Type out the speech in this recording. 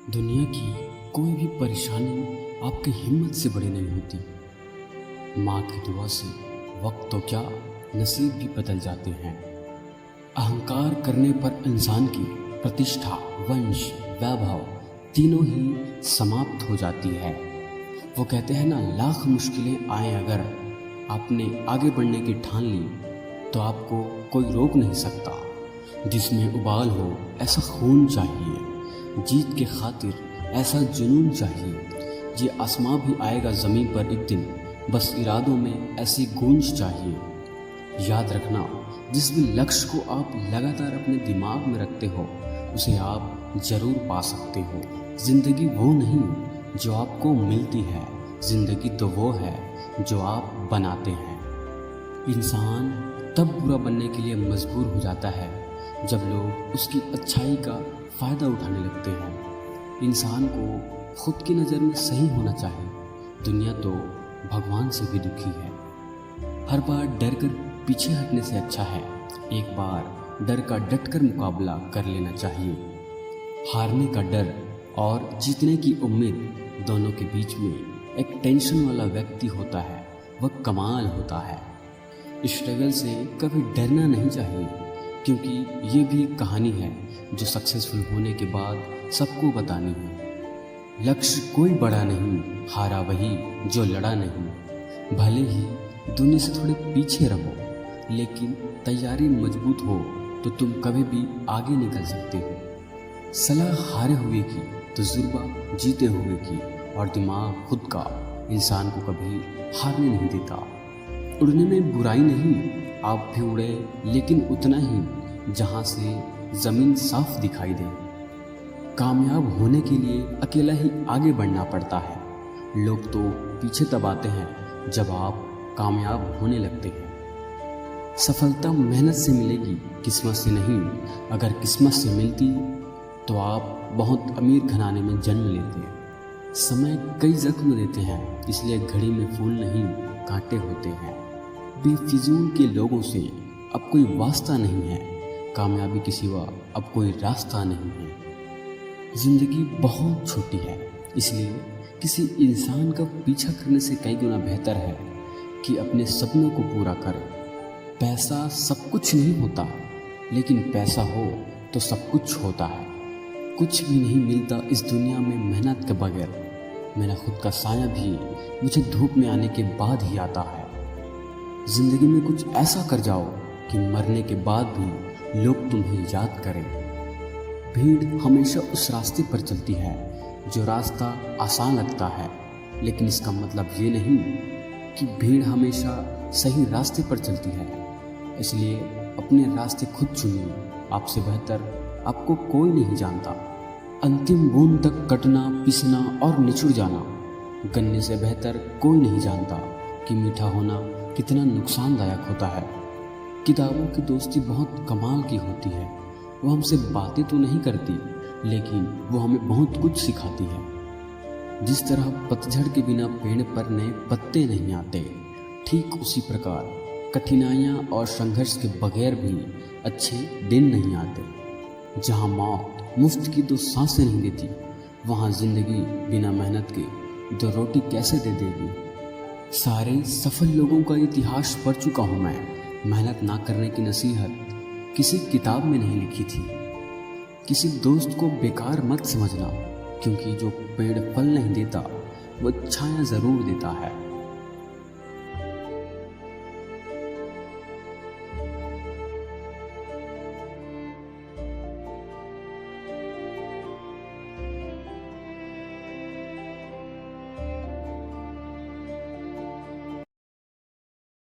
दुनिया की कोई भी परेशानी आपकी हिम्मत से बड़ी नहीं होती। माँ की दुआ से वक्त तो क्या, नसीब भी बदल जाते हैं। अहंकार करने पर इंसान की प्रतिष्ठा, वंश, वैभव तीनों ही समाप्त हो जाती है। वो कहते हैं ना, लाख मुश्किलें आए, अगर आपने आगे बढ़ने की ठान ली तो आपको कोई रोक नहीं सकता। जिसमें उबाल हो ऐसा खून चाहिए, जीत के खातिर ऐसा जुनून चाहिए। ये आसमां भी आएगा ज़मीन पर एक दिन, बस इरादों में ऐसी गूंज चाहिए। याद रखना, जिस भी लक्ष्य को आप लगातार अपने दिमाग में रखते हो उसे आप ज़रूर पा सकते हो। ज़िंदगी वो नहीं जो आपको मिलती है, ज़िंदगी तो वो है जो आप बनाते हैं। इंसान तब बुरा बनने के लिए मजबूर हो जाता है जब लोग उसकी अच्छाई का फ़ायदा उठाने लगते हैं। इंसान को खुद की नज़र में सही होना चाहिए, दुनिया तो भगवान से भी दुखी है। हर बार डर कर पीछे हटने से अच्छा है एक बार डर का डटकर मुकाबला कर लेना चाहिए। हारने का डर और जीतने की उम्मीद दोनों के बीच में एक टेंशन वाला व्यक्ति होता है, वह कमाल होता है। स्ट्रगल से कभी डरना नहीं चाहिए, क्योंकि ये भी कहानी है जो सक्सेसफुल होने के बाद सबको बतानी है। लक्ष्य कोई बड़ा नहीं, हारा वही जो लड़ा नहीं। भले ही दुनिया से थोड़े पीछे रहो, लेकिन तैयारी मजबूत हो तो तुम कभी भी आगे निकल सकते हो। सलाह हारे हुए की, तजुर्बा जीते हुए की, और दिमाग खुद का इंसान को कभी हारने नहीं देता। उड़ने में बुराई नहीं, आप भी उड़े, लेकिन उतना ही जहाँ से ज़मीन साफ दिखाई दे। कामयाब होने के लिए अकेला ही आगे बढ़ना पड़ता है। लोग तो पीछे तब आते हैं जब आप कामयाब होने लगते हैं। सफलता मेहनत से मिलेगी, किस्मत से नहीं। अगर किस्मत से मिलती तो आप बहुत अमीर घराने में जन्म लेते। समय कई जख्म देते हैं, इसलिए घड़ी में फूल नहीं कांटे होते हैं। बेफिजूल के लोगों से अब कोई वास्ता नहीं है, कामयाबी के सिवा अब कोई रास्ता नहीं है। जिंदगी बहुत छोटी है, इसलिए किसी इंसान का पीछा करने से कई गुना बेहतर है कि अपने सपनों को पूरा करें। पैसा सब कुछ नहीं होता, लेकिन पैसा हो तो सब कुछ होता है। कुछ भी नहीं मिलता इस दुनिया में मेहनत के बगैर। मेरा खुद का साया भी मुझे धूप में आने के बाद ही आता है। जिंदगी में कुछ ऐसा कर जाओ कि मरने के बाद भी लोग तुम्हें याद करें। भीड़ हमेशा उस रास्ते पर चलती है जो रास्ता आसान लगता है, लेकिन इसका मतलब ये नहीं कि भीड़ हमेशा सही रास्ते पर चलती है। इसलिए अपने रास्ते खुद चुनिए, आपसे बेहतर आपको कोई नहीं जानता। अंतिम बूंद तक कटना, पिसना और निचुड़ जाना, गन्ने से बेहतर कोई नहीं जानता कि मीठा होना कितना नुकसानदायक होता है। किताबों की दोस्ती बहुत कमाल की होती है। वो हमसे बातें तो नहीं करती, लेकिन वो हमें बहुत कुछ सिखाती है। जिस तरह पतझड़ के बिना पेड़ पर नए पत्ते नहीं आते, ठीक उसी प्रकार कठिनाइयाँ और संघर्ष के बगैर भी अच्छे दिन नहीं आते। जहाँ मौत मुफ्त की दो सांसें नहीं देती, वहाँ जिंदगी बिना मेहनत के दो रोटी कैसे दे देगी। सारे सफल लोगों का इतिहास पढ़ चुका हूँ मैं। मेहनत ना करने की नसीहत किसी किताब में नहीं लिखी थी। किसी दोस्त को बेकार मत समझना, क्योंकि जो पेड़ फल नहीं देता वो छाया ज़रूर देता है।